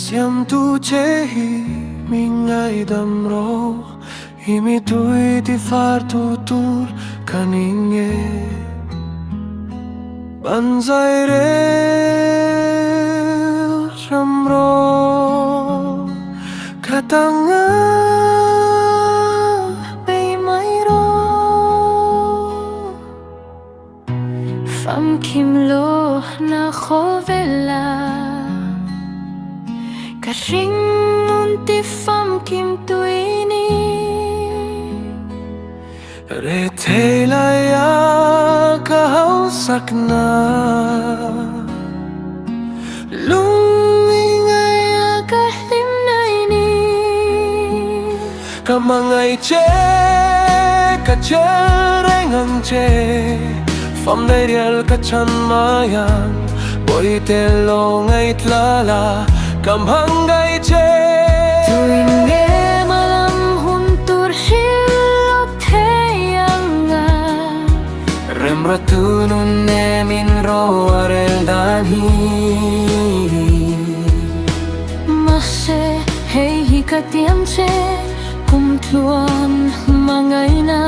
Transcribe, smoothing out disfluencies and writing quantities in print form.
Siam tu che hi mình ai đam ro hi mi tui ti far tu tur kaninge ban zai re ramro katanga bay mai ro Pham kim lo na khovela Ka ring unti pham kim tuini re te la ya ka hau sakna lung Ngay ka lim nai ni ka mangai che ka che rengang che pham dai rial ka chan mayang boy te lo ngai tlala kam hangai che Tuin nge malam huntur hilok theyanga remratunun ne min ro arel dan hi Mase hei hi ka tiam che kum thuan mangai na